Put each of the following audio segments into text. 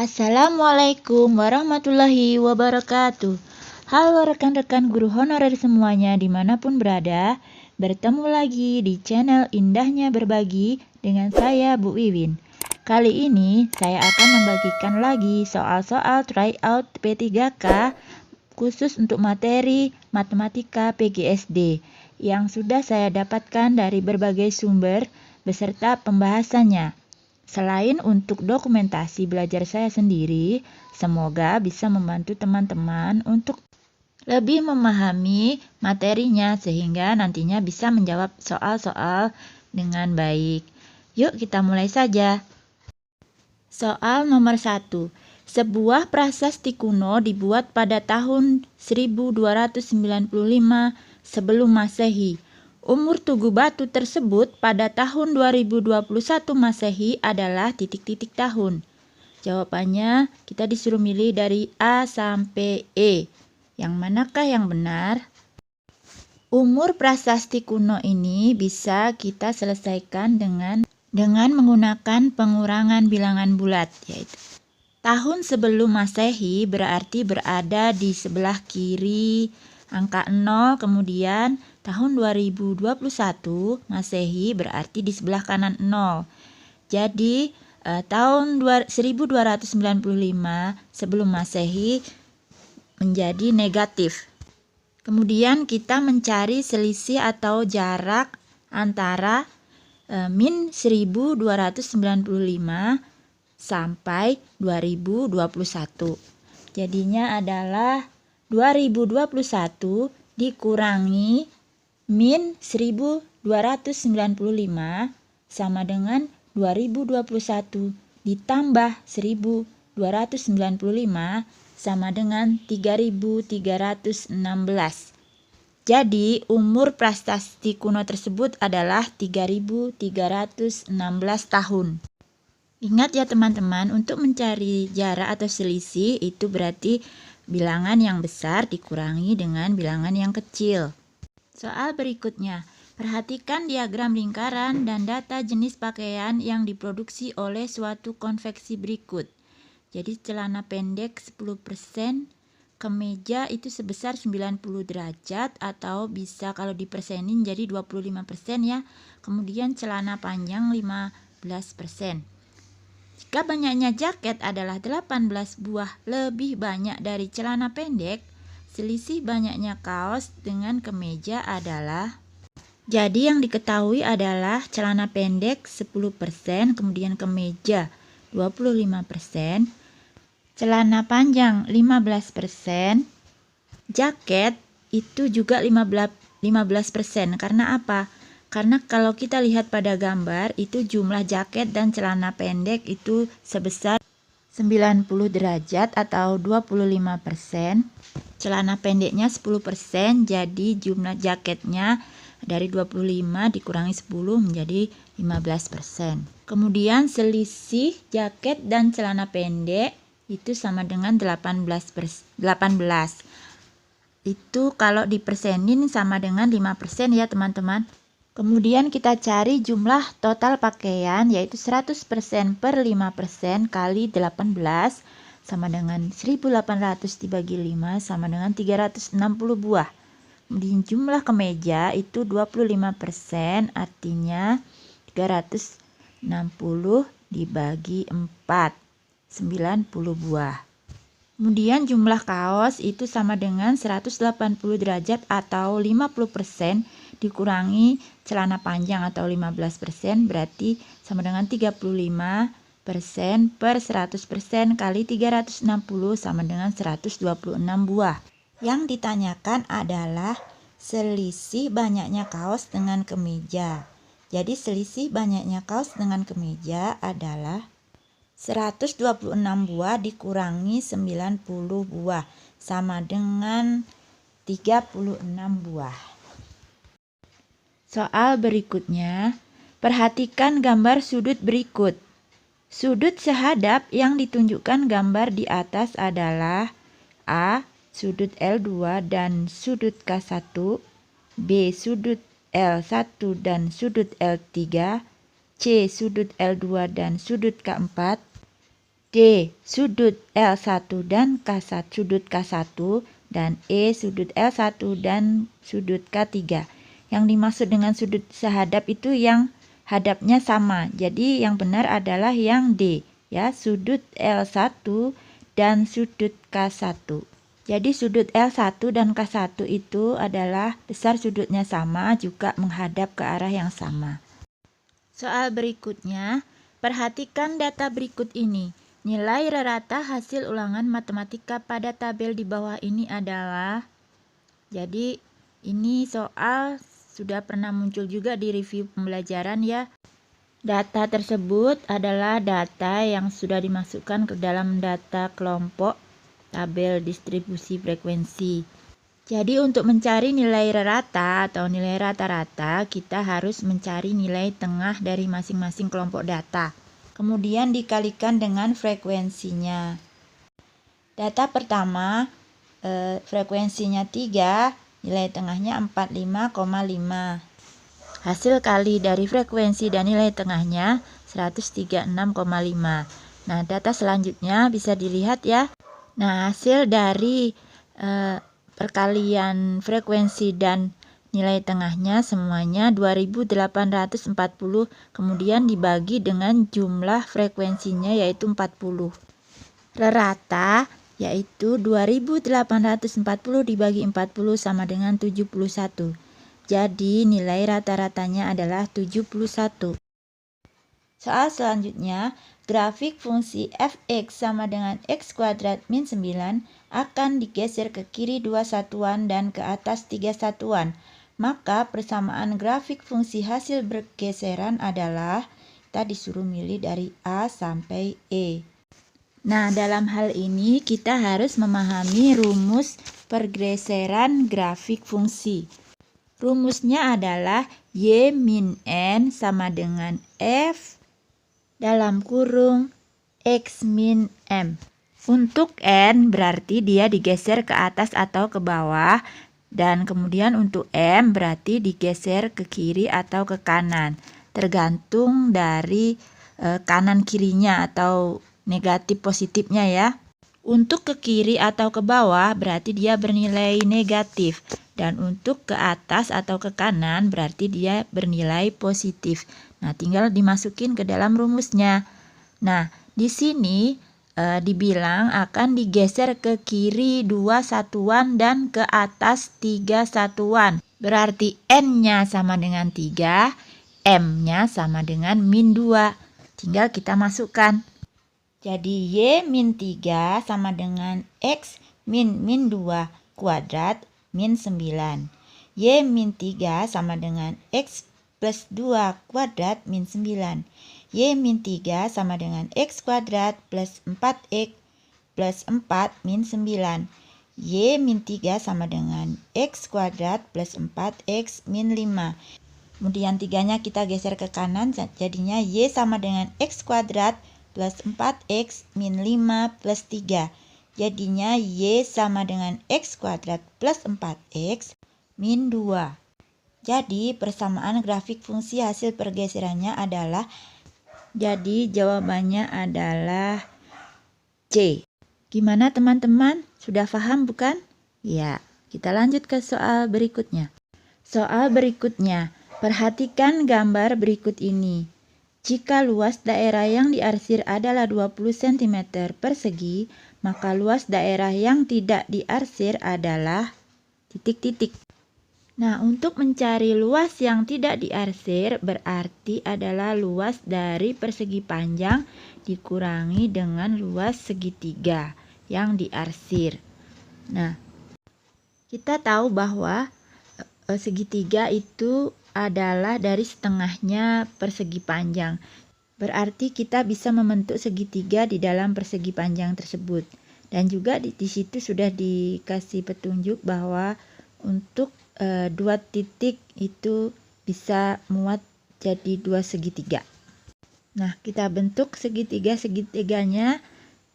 Assalamualaikum warahmatullahi wabarakatuh. Halo rekan-rekan guru honorer semuanya dimanapun berada. Bertemu lagi di channel Indahnya Berbagi dengan saya Bu Wiwin. Kali ini saya akan membagikan lagi soal-soal tryout P3K khusus untuk materi matematika PGSD yang sudah saya dapatkan dari berbagai sumber beserta pembahasannya. Selain untuk dokumentasi belajar saya sendiri, semoga bisa membantu teman-teman untuk lebih memahami materinya sehingga nantinya bisa menjawab soal-soal dengan baik. Yuk kita mulai saja. Soal nomor 1. Sebuah prasasti kuno dibuat pada tahun 1295 sebelum Masehi. Umur Tugu Batu tersebut pada tahun 2021 Masehi adalah titik-titik tahun. Jawabannya kita disuruh milih dari A sampai E. Yang manakah yang benar? Umur prasasti kuno ini bisa kita selesaikan dengan menggunakan pengurangan bilangan bulat, yaitu tahun sebelum Masehi berarti berada di sebelah kiri angka 0, kemudian tahun 2021 Masehi berarti di sebelah kanan 0. Jadi tahun 1295 sebelum Masehi menjadi negatif. Kemudian kita mencari selisih atau jarak antara min 1295 sampai 2021. Jadinya adalah 2021 dikurangi min 1295 sama dengan 2021 ditambah 1295 sama dengan 3316. Jadi umur prasasti kuno tersebut adalah 3316 tahun. Ingat ya teman-teman, untuk mencari jarak atau selisih itu berarti bilangan yang besar dikurangi dengan bilangan yang kecil. Soal berikutnya, perhatikan diagram lingkaran dan data jenis pakaian yang diproduksi oleh suatu konveksi berikut. Jadi celana pendek 10%, kemeja itu sebesar 90 derajat atau bisa kalau dipersenin jadi 25% ya. Kemudian celana panjang 15%. Jika banyaknya jaket adalah 18 buah lebih banyak dari celana pendek, selisih banyaknya kaos dengan kemeja adalah. Jadi yang diketahui adalah celana pendek 10%, kemudian kemeja 25%, celana panjang 15%, jaket itu juga 15%. Karena apa? Karena kalau kita lihat pada gambar itu jumlah jaket dan celana pendek itu sebesar 90 derajat atau 25%. Celana pendeknya 10%, jadi jumlah jaketnya dari 25 dikurangi 10 menjadi 15%. Kemudian selisih jaket dan celana pendek itu sama dengan 18. Itu kalau dipersenin sama dengan 5% ya teman-teman. Kemudian kita cari jumlah total pakaian yaitu 100% per 5% kali 18 sama dengan 1800 dibagi 5 sama dengan 360 buah. Kemudian jumlah kemeja itu 25%, artinya 360 dibagi 4, 90 buah. Kemudian jumlah kaos itu sama dengan 180 derajat atau 50% dikurangi celana panjang atau 15% berarti sama dengan 35% per 100% kali 360 sama dengan 126 buah. Yang ditanyakan adalah selisih banyaknya kaos dengan kemeja. Jadi selisih banyaknya kaos dengan kemeja adalah 126 buah dikurangi 90 buah sama dengan 36 buah. Soal berikutnya, perhatikan gambar sudut berikut. Sudut sehadap yang ditunjukkan gambar di atas adalah A. Sudut L2 dan sudut K1, B. Sudut L1 dan sudut L3, C. Sudut L2 dan sudut K4, D. Sudut L1 dan K1, sudut K1, dan E. Sudut L1 dan sudut K3. Yang dimaksud dengan sudut sehadap itu yang hadapnya sama. Jadi yang benar adalah yang D, ya, sudut L1 dan sudut K1. Jadi sudut L1 dan K1 itu adalah besar sudutnya sama, juga menghadap ke arah yang sama. Soal berikutnya, perhatikan data berikut ini. Nilai rata hasil ulangan matematika pada tabel di bawah ini adalah, jadi ini soal sudah pernah muncul juga di review pembelajaran, ya. Data tersebut adalah data yang sudah dimasukkan ke dalam data kelompok tabel distribusi frekuensi. Jadi untuk mencari nilai rata atau nilai rata-rata, kita harus mencari nilai tengah dari masing-masing kelompok data. Kemudian dikalikan dengan frekuensinya. Data pertama, frekuensinya 3, nilai tengahnya 45,5. Hasil kali dari frekuensi dan nilai tengahnya 136,5. Nah, data selanjutnya bisa dilihat, ya. Nah, hasil dari perkalian frekuensi dan nilai tengahnya semuanya 2840, kemudian dibagi dengan jumlah frekuensinya yaitu 40. Rata yaitu 2840 dibagi 40 sama dengan 71. Jadi nilai rata-ratanya adalah 71. Soal selanjutnya, grafik fungsi f(x) sama dengan x kuadrat min 9 akan digeser ke kiri 2 satuan dan ke atas 3 satuan. Maka persamaan grafik fungsi hasil bergeseran adalah, kita disuruh milih dari A sampai E. Nah, dalam hal ini kita harus memahami rumus pergeseran grafik fungsi. Rumusnya adalah Y min N sama dengan F dalam kurung X min M. Untuk N berarti dia digeser ke atas atau ke bawah, dan kemudian untuk M berarti digeser ke kiri atau ke kanan, tergantung dari kanan kirinya atau negatif positifnya, ya. Untuk ke kiri atau ke bawah berarti dia bernilai negatif, dan untuk ke atas atau ke kanan berarti dia bernilai positif. Nah, tinggal dimasukin ke dalam rumusnya. Nah, di sini dibilang akan digeser ke kiri 2 satuan dan ke atas 3 satuan. Berarti N-nya sama dengan 3, M-nya sama dengan min 2. Tinggal kita masukkan. Jadi Y min 3 sama dengan X min 2 kuadrat min 9. Y min 3 sama dengan X plus 2 kuadrat min 9. Y min 3 sama dengan X kuadrat plus 4X plus 4 min 9. Y min 3 sama dengan X kuadrat plus 4X min 5. Kemudian 3-nya kita geser ke kanan, jadinya Y sama dengan X kuadrat plus 4X min 5 plus 3. Jadinya Y sama dengan X kuadrat plus 4X min 2. Jadi persamaan grafik fungsi hasil pergeserannya adalah, jadi jawabannya adalah C. Gimana teman-teman? Sudah paham bukan? Ya, kita lanjut ke soal berikutnya. Soal berikutnya, perhatikan gambar berikut ini. Jika luas daerah yang diarsir adalah 20 cm persegi, maka luas daerah yang tidak diarsir adalah titik-titik. Nah, untuk mencari luas yang tidak diarsir berarti adalah luas dari persegi panjang dikurangi dengan luas segitiga yang diarsir. Nah, kita tahu bahwa segitiga itu adalah dari setengahnya persegi panjang. Berarti kita bisa membentuk segitiga di dalam persegi panjang tersebut. Dan juga di situ sudah dikasih petunjuk bahwa untuk 2 titik itu bisa muat jadi 2 segitiga. Nah, kita bentuk segitiga-segitiganya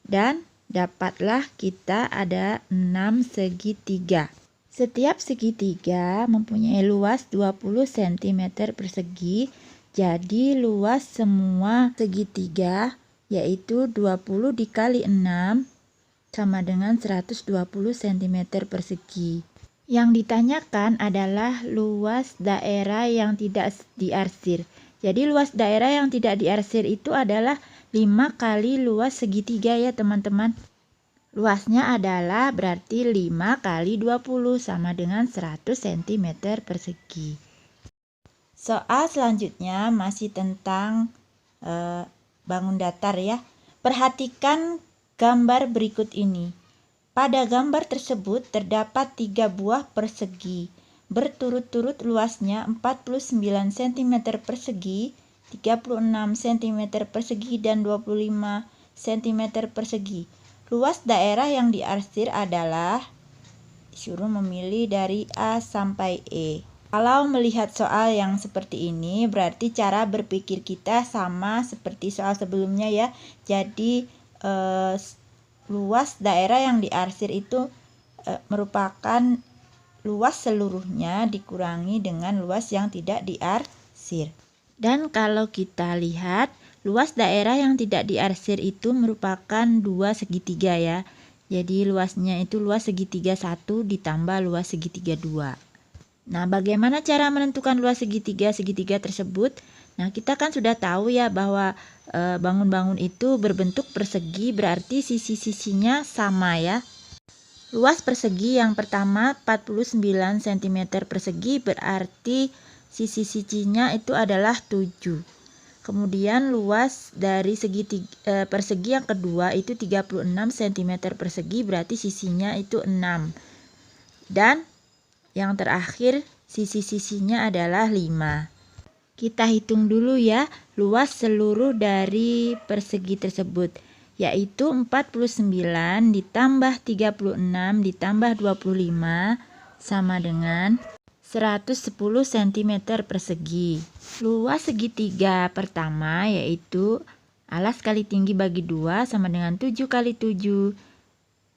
dan dapatlah kita ada 6 segitiga. Setiap segitiga mempunyai luas 20 cm persegi, jadi luas semua segitiga yaitu 20 dikali 6 sama dengan 120 cm persegi. Yang ditanyakan adalah luas daerah yang tidak diarsir. Jadi luas daerah yang tidak diarsir itu adalah 5 kali luas segitiga ya teman-teman. Luasnya adalah berarti 5 kali 20 sama dengan 100 cm persegi. Soal selanjutnya masih tentang bangun datar ya. Perhatikan gambar berikut ini. Pada gambar tersebut terdapat 3 buah persegi berturut-turut luasnya 49 cm persegi, 36 cm persegi, dan 25 cm persegi. Luas daerah yang diarsir adalah disuruh memilih dari A sampai E. Kalau melihat soal yang seperti ini, berarti cara berpikir kita sama seperti soal sebelumnya ya. Jadi luas daerah yang diarsir itu merupakan luas seluruhnya dikurangi dengan luas yang tidak diarsir. Dan kalau kita lihat, luas daerah yang tidak diarsir itu merupakan 2 segitiga ya. Jadi luasnya itu luas segitiga 1 ditambah luas segitiga 2. Nah, bagaimana cara menentukan luas segitiga tersebut? Nah, kita kan sudah tahu ya bahwa bangun-bangun itu berbentuk persegi, berarti sisi-sisinya sama ya. Luas persegi yang pertama 49 cm persegi berarti sisi-sisinya itu adalah 7. Kemudian luas dari persegi yang kedua itu 36 cm persegi berarti sisinya itu 6. Dan yang terakhir sisi-sisinya adalah 5. Kita hitung dulu ya luas seluruh dari persegi tersebut, yaitu 49 ditambah 36 ditambah 25 sama dengan 110 cm persegi. Luas segitiga pertama yaitu alas kali tinggi bagi 2 sama dengan 7 kali 7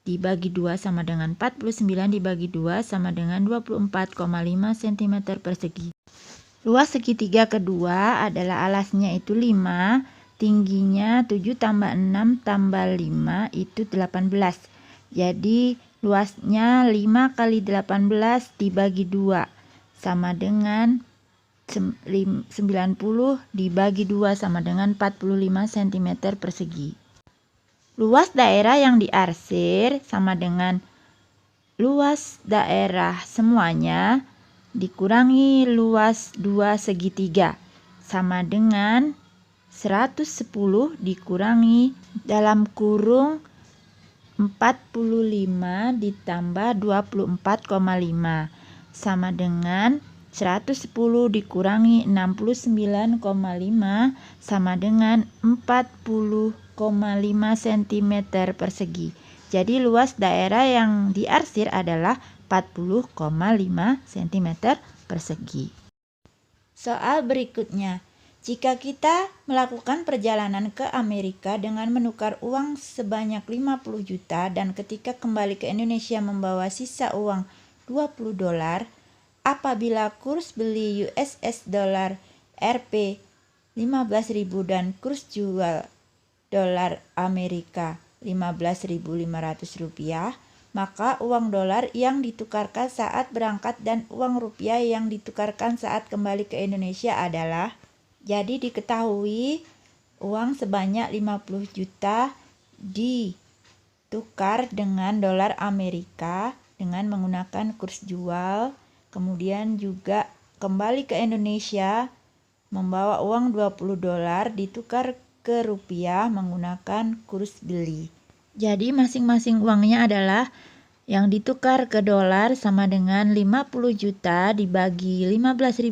dibagi 2 sama dengan 49 dibagi 2 sama dengan 24,5 cm persegi. Luas segitiga kedua adalah alasnya itu 5, tingginya 7 tambah 6 tambah 5 itu 18. Jadi luasnya 5 kali 18 dibagi 2 sama dengan 90 dibagi 2 sama dengan 45 cm persegi. Luas daerah yang diarsir sama dengan luas daerah semuanya dikurangi luas 2 segitiga sama dengan 110 dikurangi dalam kurung 45 ditambah 24,5 sama dengan 110 dikurangi 69,5 sama dengan 40,5 cm persegi. Jadi luas daerah yang diarsir adalah 40,5 cm persegi. Soal berikutnya, jika kita melakukan perjalanan ke Amerika dengan menukar uang sebanyak 50 juta dan ketika kembali ke Indonesia membawa sisa uang 20 dolar, apabila kurs beli USS dolar Rp 15.000 dan kurs jual dolar Amerika Rp15.500, maka uang dolar yang ditukarkan saat berangkat dan uang rupiah yang ditukarkan saat kembali ke Indonesia adalah, jadi diketahui uang sebanyak 50 juta ditukar dengan dolar Amerika dengan menggunakan kurs jual, kemudian juga kembali ke Indonesia membawa uang 20 dolar ditukar ke rupiah menggunakan kurs beli. Jadi masing-masing uangnya adalah yang ditukar ke dolar sama dengan 50 juta dibagi 15.500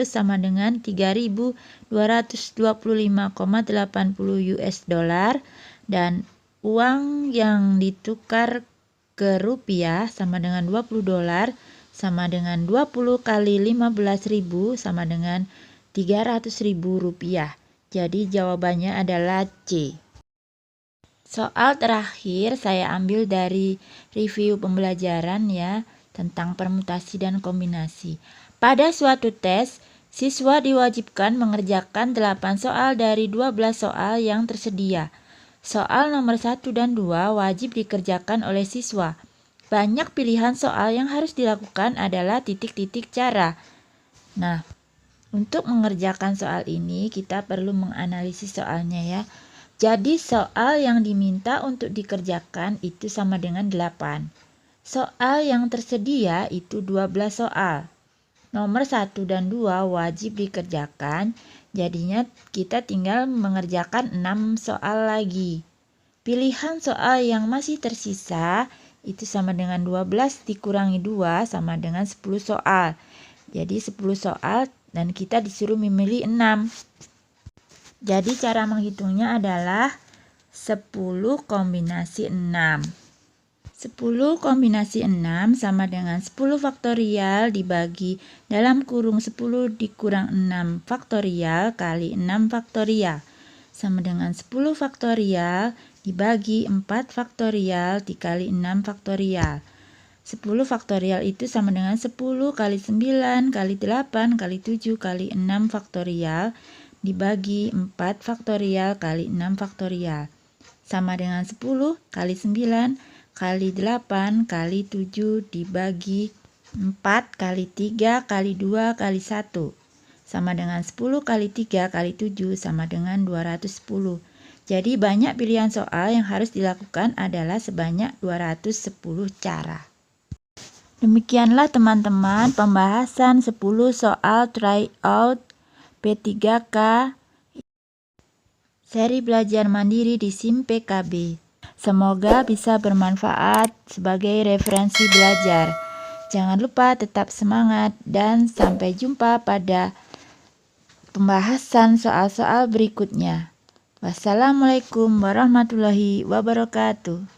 sama dengan 3.225,80 US dollar, dan uang yang ditukar ke rupiah sama dengan 20 dolar sama dengan 20 kali 15.000 sama dengan 300.000 rupiah. Jadi jawabannya adalah C. Soal terakhir saya ambil dari review pembelajaran ya tentang permutasi dan kombinasi. Pada suatu tes Siswa diwajibkan mengerjakan 8 soal dari 12 soal yang tersedia. Soal nomor 1 dan 2 wajib dikerjakan oleh siswa. Banyak pilihan soal yang harus dilakukan adalah titik-titik cara. Nah, untuk mengerjakan soal ini kita perlu menganalisis soalnya ya. Jadi soal yang diminta untuk dikerjakan itu sama dengan 8. Soal yang tersedia itu 12 soal. Nomor 1 dan 2 wajib dikerjakan, jadinya kita tinggal mengerjakan 6 soal lagi. Pilihan soal yang masih tersisa itu sama dengan 12 dikurangi 2 sama dengan 10 soal. Jadi 10 soal dan kita disuruh memilih 6. Jadi cara menghitungnya adalah 10 kombinasi 6. 10 kombinasi 6 sama dengan 10 faktorial dibagi dalam kurung 10 dikurang 6 faktorial kali 6 faktorial sama dengan 10 faktorial dibagi 4 faktorial dikali 6 faktorial. 10 faktorial itu sama dengan 10 kali 9 kali 8 kali 7 kali 6 faktorial dibagi 4 faktorial kali 6 faktorial sama dengan 10 kali 9 kali 8 kali 7 dibagi 4 kali 3 kali 2 kali 1 sama dengan 10 kali 3 kali 7 sama dengan 210. Jadi banyak pilihan soal yang harus dilakukan adalah sebanyak 210 cara. Demikianlah teman-teman pembahasan 10 soal tryout P3K seri belajar mandiri di SIM PKB. Semoga bisa bermanfaat sebagai referensi belajar. Jangan lupa tetap semangat dan sampai jumpa pada pembahasan soal-soal berikutnya. Wassalamualaikum warahmatullahi wabarakatuh.